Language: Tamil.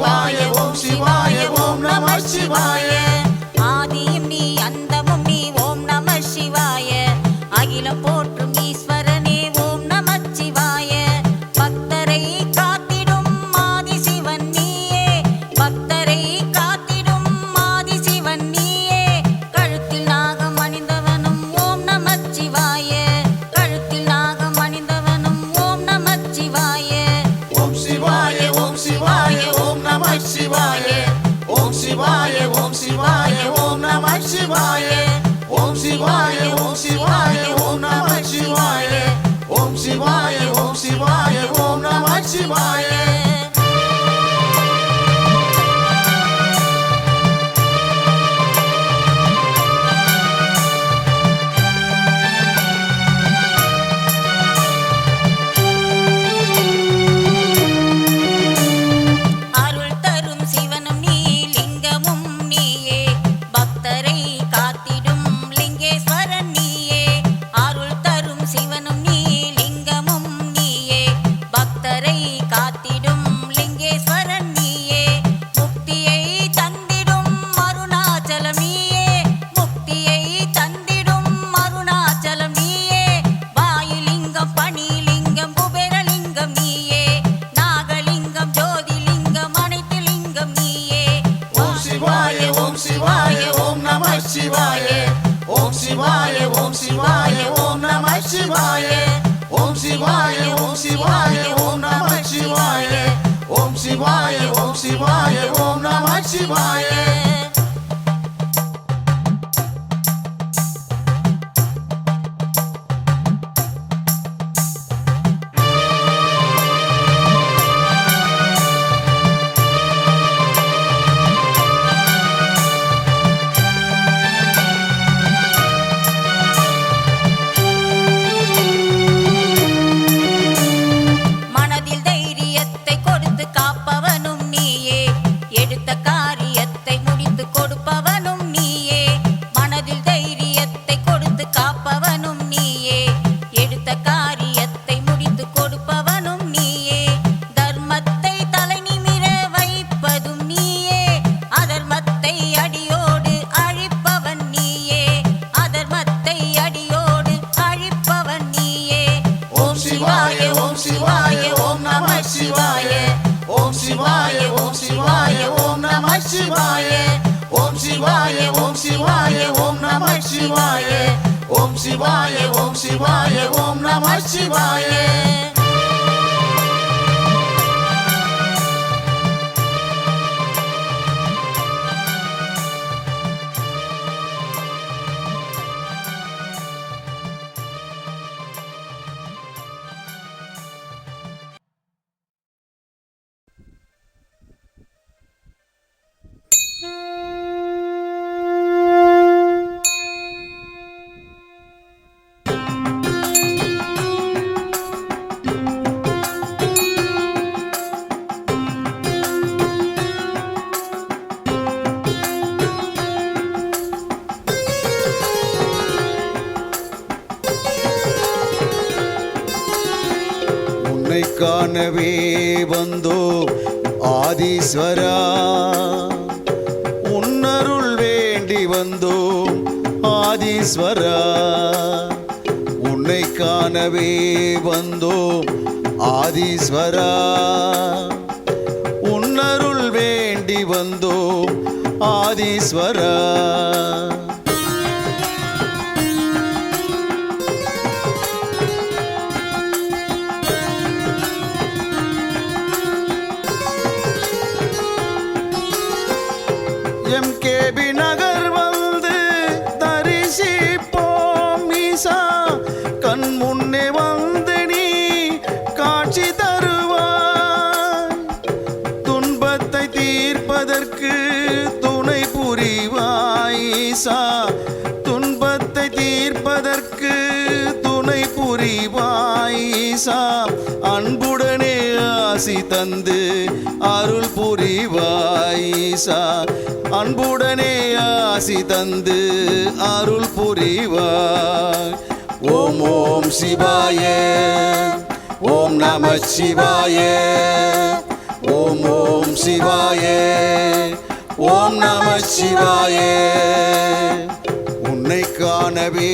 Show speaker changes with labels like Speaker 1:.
Speaker 1: சிவாய ஓம் சிவாய ஓம் நம சிவாய.
Speaker 2: ஆதியும் நீ அந்தமும் நீ ஓம் நம சிவாய. அகிலம் போற்றும் ஈஸ்வரனே ஓம் நம சிவாய. பக்தரை காத்திடும் ஆதி சிவன் நீயே. பக்தரை காத்திடும் ஆதி சிவன் நீயே. கழுத்தில் நாகம் அணிந்தவனும் ஓம் நம சிவாய. கழுத்தில் நாகம் அணிந்தவனும் ஓம் நம சிவாய.
Speaker 1: ஓம் சிவாய ஓம் சிவாய ஓம் நம சிவாய. ஓம் சிவாய ஓம் சிவாய ஓம் நம சிவாய. ஓம் சிவாய ஓம் சிவாய ஓம் நம சிவாய. ஓம் சிவாய ஓம் சிவாய ஓம் நம சிவாய.
Speaker 2: அருள் தரும் சிவனும் நீ லிங்கமும் நீயே. பக்தரை காத்திடும் லிங்கேஸ்வரன் நீயே. அருள் தரும் சிவனும் நீ லிங்கமும் நீயே. பக்தரை காத்திடும் லிங்கேஸ்வரன் நீயே. முக்தியை தந்திடும் அருணாச்சலம் நீயே. முக்தியை தந்திடும் அருணாச்சலம் நீயே. வாயுலிங்கம் பணிலிங்கம் குபேரலிங்கம் நீயே. நாகலிங்கம் ஜோதிலிங்கம் அனைத்து லிங்கம் நீயே.
Speaker 1: ஓம் சிவாய ஓம் சிவாய ஓம் நம சிவாய. ஓம் சிவாய ஓம் சிவாய ஓம் நம சிவாய. ஓம் சிவாய ஓம் சிவாய ஓம் நம சிவாய. ஓம் சிவாய ஓம் சிவாய ஓம் நம சிவாய.
Speaker 2: மனதில் தைரியத்தை கொடுத்து காப்பவனும் நீயே. எடுத்த காரியத்தை முடித்து கொடுப்பவனும் நீயே. மனதில் தைரியத்தை கொடுத்து காப்பவனும் நீயே. எடுத்த காரியத்தை முடித்து கொடுப்பவனும் நீயே. தர்மத்தை தலை நிமிர வைப்பதும் நீயே. அதர்மத்தை அடியோடு அழிப்பவன் நீயே. அதர்மத்தை அடியோடு அழிப்பவன் நீயே.
Speaker 1: ஓம் சிவாய ஓம் சிவாய ஓம் நம சிவாய. ஓம் சிவாய ஓம் சிவாய ஓம் நம சிவாய. ஓம் சிவாய ஓம் சிவாய ஓம் நம சிவாய. ஓம் சிவாய ஓம் சிவாய ஓம் நம சிவாய.
Speaker 3: உன்னை காணவே வந்தோம் ஆதீஸ்வரா. உன்னருள் வேண்டி வந்தோம் ஆதீஸ்வரா. உன்னை காணவே வந்தோம் ஆதீஸ்வரா. உன்னருள் வேண்டி வந்தோம் ஆதீஸ்வரா. எம்கேபி நகர் வந்து தரிசிப்போம் ஈசா. கண் முன்னே வந்து நீ காட்சி தருவாய். துன்பத்தை தீர்ப்பதற்கு துணை புரிவாய் ஈசா. துன்பத்தை தீர்ப்பதற்கு துணை புரிவாய் ஈசா. அன்புடனே ஆசி தந்து அருள் புரிவாய் ஈசா. அன்புடனே ஆசி தந்து அருள் புரிவாய். ஓம் ஓம் சிவாய ஓம் நம சிவாய. ஓம் ஓம் சிவாயே ஓம் நம சிவாயே உன்னை காணவே